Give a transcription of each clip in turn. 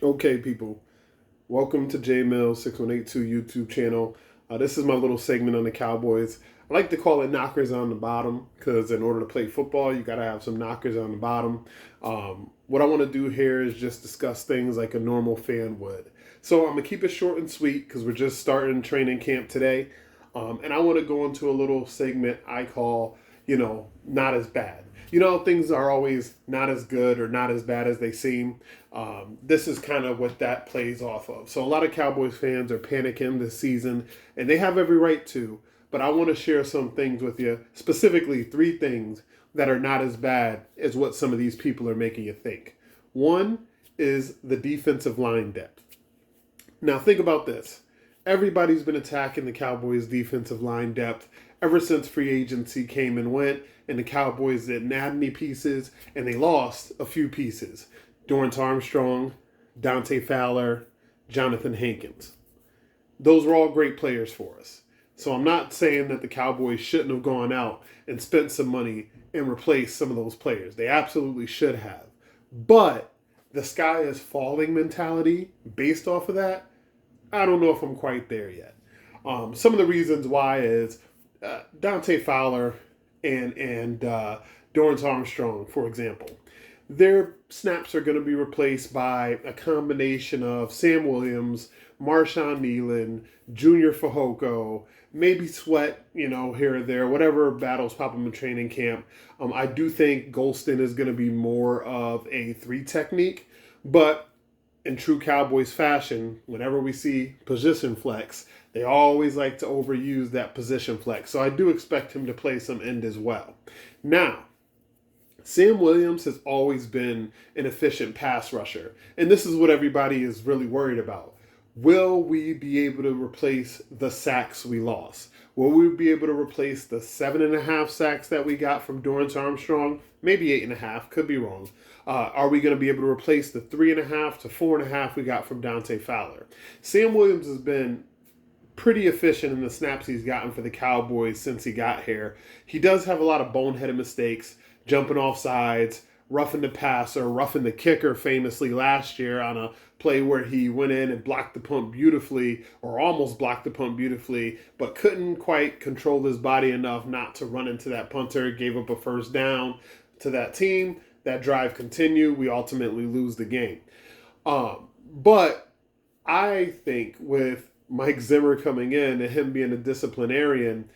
Okay, people, welcome to JMill6182 YouTube channel. This is my little segment on the Cowboys. I like to call it knockers on the bottom because in order to play football, you got to have some knockers on the bottom. What I want to do here is just discuss things like a normal fan would. So I'm going to keep it short and sweet because we're just starting training camp today. And I want to go into a little segment I call, not as bad. Things are always not as good or not as bad as they seem. This is kind of what that plays off of. So a lot of Cowboys fans are panicking this season, and they have every right to. But I want to share some things with you, specifically three things that are not as bad as what some of these people are making you think. One is the defensive line depth. Now, think about this. Everybody's been attacking the Cowboys' defensive line depth ever since free agency came and went, and the Cowboys didn't add any pieces, and they lost a few pieces. Dorrance Armstrong, Dante Fowler, Jonathan Hankins. Those were all great players for us. So I'm not saying that the Cowboys shouldn't have gone out and spent some money and replaced some of those players. They absolutely should have. But the sky is falling mentality based off of that, I don't know if I'm quite there yet. Some of the reasons why is Dante Fowler and Dorrance Armstrong, for example. Their snaps are going to be replaced by a combination of Sam Williams, Marshawn Nealon, Junior Fajoko, maybe Sweat, here or there, whatever battles pop up in training camp. I do think Golston is going to be more of a three technique, but in true Cowboys fashion, whenever we see position flex, they always like to overuse that position flex. So I do expect him to play some end as well. Now, Sam Williams has always been an efficient pass rusher, and this is what everybody is really worried about. Will we be able to replace the sacks we lost? Will we be able to replace the 7.5 sacks that we got from Dorrance Armstrong? Maybe 8.5, could be wrong. Are we going to be able to replace the 3.5 to 4.5 we got from Dante Fowler? Sam Williams has been pretty efficient in the snaps he's gotten for the Cowboys since he got here. He does have a lot of boneheaded mistakes, jumping off sides, roughing the passer, roughing the kicker famously last year on a play where he went in and blocked the punt beautifully, or almost blocked the punt beautifully, but couldn't quite control his body enough not to run into that punter. Gave up a first down to that team. That drive continued. We ultimately lose the game. But I think with Mike Zimmer coming in and him being a disciplinarian,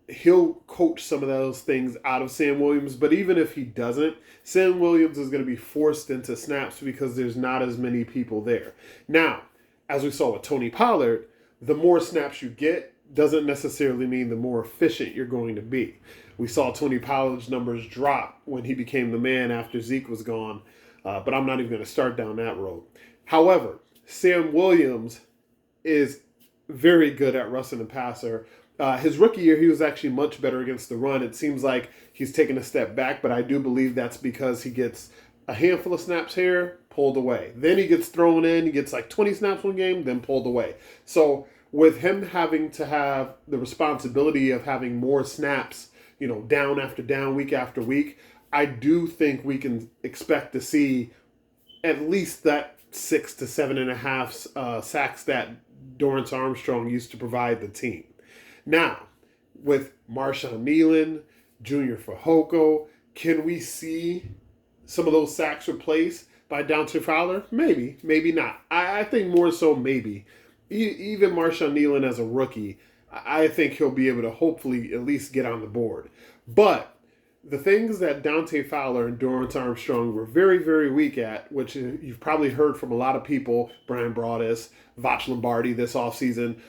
he'll coach some of those things out of Sam Williams. But even if he doesn't, Sam Williams is going to be forced into snaps because there's not as many people there. Now, as we saw with Tony Pollard, the more snaps you get doesn't necessarily mean the more efficient you're going to be. We saw Tony Pollard's numbers drop when he became the man after Zeke was gone, but I'm not even going to start down that road. However, Sam Williams is very good at rushing the passer. His rookie year, he was actually much better against the run. It seems like he's taken a step back, but I do believe that's because he gets a handful of snaps here, pulled away. Then he gets thrown in, he gets like 20 snaps one game, then pulled away. So with him having to have the responsibility of having more snaps, down after down, week after week, I do think we can expect to see at least that 6 to 7.5 sacks that Dorrance Armstrong used to provide the team. Now, with Marshawn Nealon, Junior Fajoko, can we see some of those sacks replaced by Dante Fowler? Maybe, maybe not. I think more so maybe. Even Marshawn Nealon as a rookie, I think he'll be able to hopefully at least get on the board. But the things that Dante Fowler and Dorrance Armstrong were very, very weak at, which you've probably heard from a lot of people, Brian Broaddus, Vach Lombardi this offseason,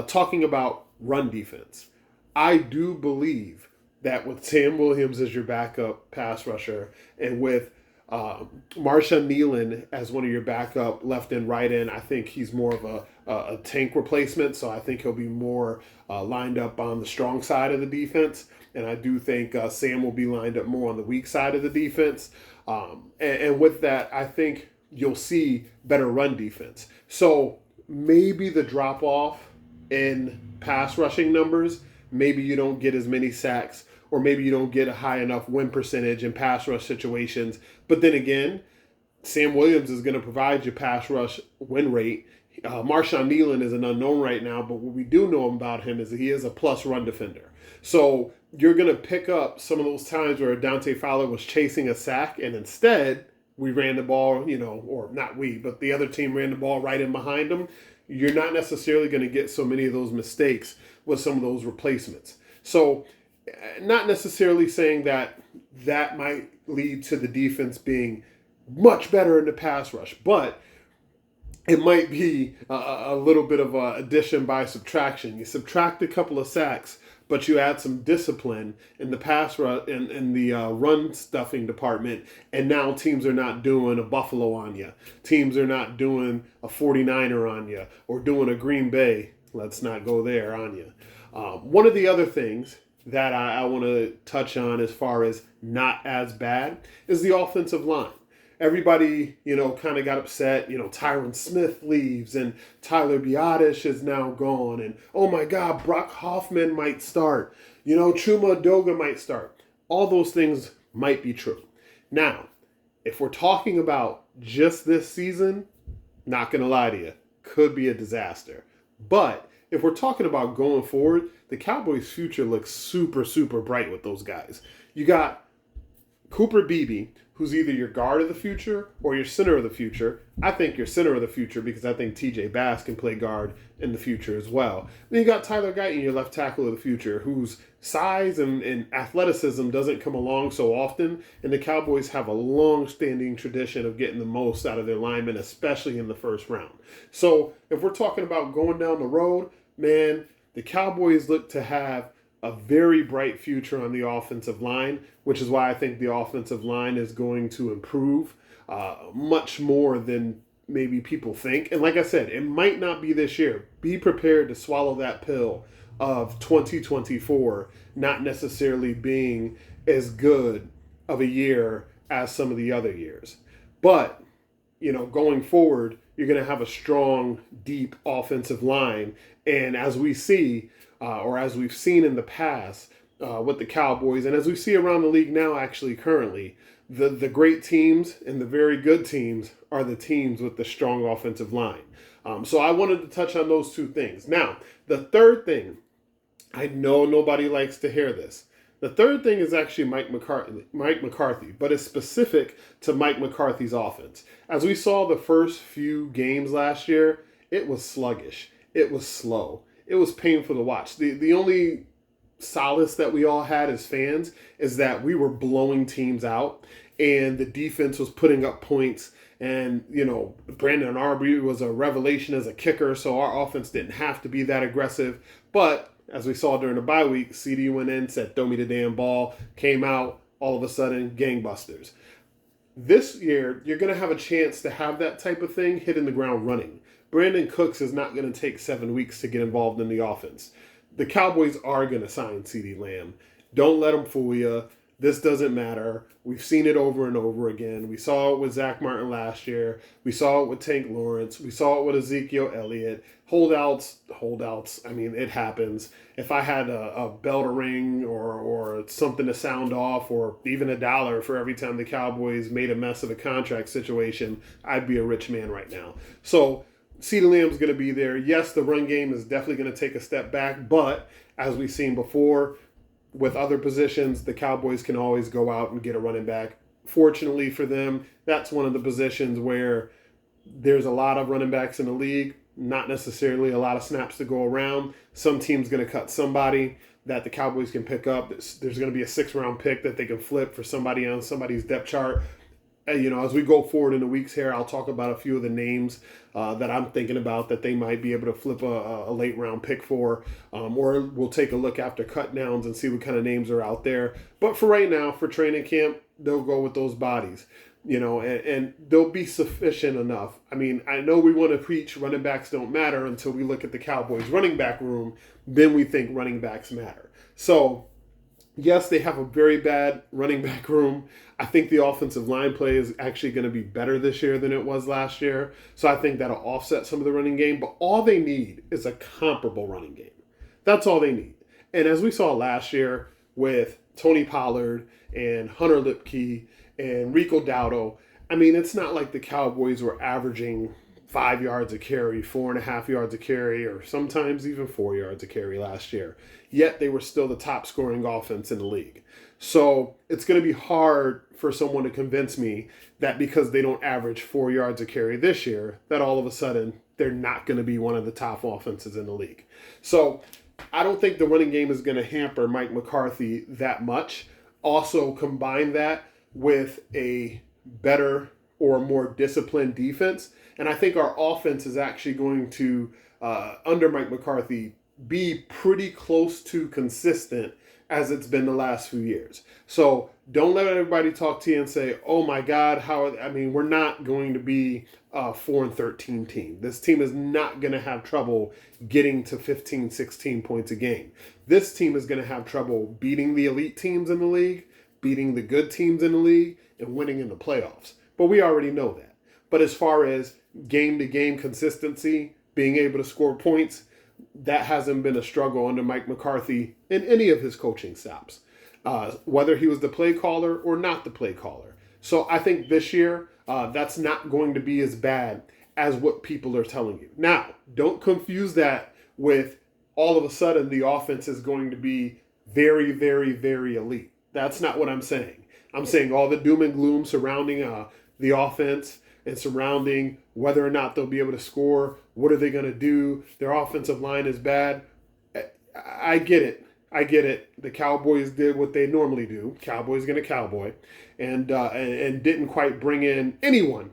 talking about run defense. I do believe that with Sam Williams as your backup pass rusher and with Marshawn Nealon as one of your backup left and right end, I think he's more of a tank replacement. So I think he'll be more lined up on the strong side of the defense. And I do think Sam will be lined up more on the weak side of the defense. And with that, I think you'll see better run defense. So maybe the drop off in pass rushing numbers, maybe you don't get as many sacks, or maybe you don't get a high enough win percentage in pass rush situations. But then again, Sam Williams is going to provide your pass rush win rate. Marshawn Nealon is an unknown right now, but what we do know about him is that he is a plus run defender. So you're going to pick up some of those times where Dante Fowler was chasing a sack, and instead we ran the ball, or not we, but the other team ran the ball right in behind him. You're not necessarily going to get so many of those mistakes with some of those replacements. So not necessarily saying that might lead to the defense being much better in the pass rush, but it might be a little bit of a addition by subtraction. You subtract a couple of sacks, but you add some discipline in the pass rush in the run stuffing department, and now teams are not doing a Buffalo on you. Teams are not doing a 49er on you or doing a Green Bay. Let's not go there on you. One of the other things that I want to touch on as far as not as bad is the offensive line. Everybody, kind of got upset. Tyron Smith leaves and Tyler Biadasz is now gone. And, oh my God, Brock Hoffman might start. Chuma Doga might start. All those things might be true. Now, if we're talking about just this season, not going to lie to you, could be a disaster. But if we're talking about going forward, the Cowboys' future looks super, super bright with those guys. You got Cooper Beebe, who's either your guard of the future or your center of the future. I think your center of the future because I think TJ Bass can play guard in the future as well. Then you got Tyler Guyton, your left tackle of the future, whose size and athleticism doesn't come along so often, and the Cowboys have a long-standing tradition of getting the most out of their linemen, especially in the first round. So if we're talking about going down the road, man, the Cowboys look to have a very bright future on the offensive line, which is why I think the offensive line is going to improve much more than maybe people think. And like I said, it might not be this year. Be prepared to swallow that pill of 2024 not necessarily being as good of a year as some of the other years. But, going forward, you're going to have a strong, deep offensive line. And as we see, or as we've seen in the past with the Cowboys, and as we see around the league now actually currently, the great teams and the very good teams are the teams with the strong offensive line. So I wanted to touch on those two things. Now, the third thing, I know nobody likes to hear this. The third thing is actually Mike McCarthy, but it's specific to Mike McCarthy's offense. As we saw the first few games last year, it was sluggish. It was slow. It was painful to watch. The only solace that we all had as fans is that we were blowing teams out and the defense was putting up points. And, Brandon Arbery was a revelation as a kicker, so our offense didn't have to be that aggressive. But as we saw during the bye week, CD went in, said, throw me the damn ball, came out, all of a sudden, gangbusters. This year, you're going to have a chance to have that type of thing hitting the ground running. Brandon Cooks is not going to take 7 weeks to get involved in the offense. The Cowboys are going to sign CeeDee Lamb. Don't let them fool you. This doesn't matter. We've seen it over and over again. We saw it with Zach Martin last year. We saw it with Tank Lawrence. We saw it with Ezekiel Elliott. Holdouts. I mean, it happens. If I had a bell to ring or something to sound off or even $1 for every time the Cowboys made a mess of a contract situation, I'd be a rich man right now. So CeeDee Lamb's going to be there. Yes, the run game is definitely going to take a step back, but as we've seen before, with other positions, the Cowboys can always go out and get a running back. Fortunately for them, that's one of the positions where there's a lot of running backs in the league, not necessarily a lot of snaps to go around. Some team's going to cut somebody that the Cowboys can pick up. There's going to be a 6th-round pick that they can flip for somebody on somebody's depth chart. As we go forward in the weeks here, I'll talk about a few of the names that I'm thinking about that they might be able to flip a late round pick for, or we'll take a look after cut downs and see what kind of names are out there. But for right now, for training camp, they'll go with those bodies, and they'll be sufficient enough. I mean, I know we want to preach running backs don't matter until we look at the Cowboys running back room, then we think running backs matter. So yes, they have a very bad running back room. I think the offensive line play is actually going to be better this year than it was last year. So I think that'll offset some of the running game. But all they need is a comparable running game. That's all they need. And as we saw last year with Tony Pollard and Hunter Lipke and Rico Dowdle, I mean, it's not like the Cowboys were averaging 5 yards a carry, 4.5 yards a carry, or sometimes even 4 yards a carry last year. Yet they were still the top scoring offense in the league. So it's going to be hard for someone to convince me that because they don't average 4 yards a carry this year, that all of a sudden they're not going to be one of the top offenses in the league. So I don't think the running game is going to hamper Mike McCarthy that much. Also, combine that with a better or more disciplined defense. And I think our offense is actually going to, under Mike McCarthy, be pretty close to consistent as it's been the last few years. So don't let everybody talk to you and say, "Oh my God, how?" I mean, we're not going to be a 4-13 team. This team is not going to have trouble getting to 15, 16 points a game. This team is going to have trouble beating the elite teams in the league, beating the good teams in the league, and winning in the playoffs. But we already know that. But as far as game-to-game consistency, being able to score points, that hasn't been a struggle under Mike McCarthy in any of his coaching stops, whether he was the play caller or not the play caller. So I think this year, that's not going to be as bad as what people are telling you. Now, don't confuse that with all of a sudden the offense is going to be very, very, very elite. That's not what I'm saying. I'm saying all the doom and gloom surrounding the offense and surrounding whether or not they'll be able to score. What are they going to do? Their offensive line is bad. I get it. I get it. The Cowboys did what they normally do. Cowboys going to cowboy, and didn't quite bring in anyone.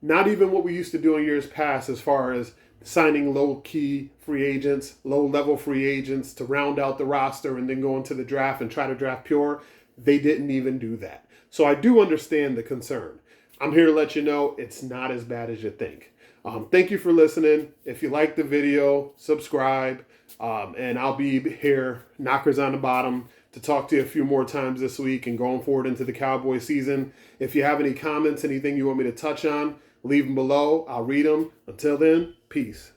Not even what we used to do in years past, as far as signing low-key free agents, low-level free agents to round out the roster and then go into the draft and try to draft pure. They didn't even do that. So I do understand the concern. I'm here to let you know it's not as bad as you think. Thank you for listening. If you like the video, subscribe. And I'll be here, Knockers on the Bottom, to talk to you a few more times this week and going forward into the Cowboy season. If you have any comments, anything you want me to touch on, leave them below. I'll read them. Until then, peace.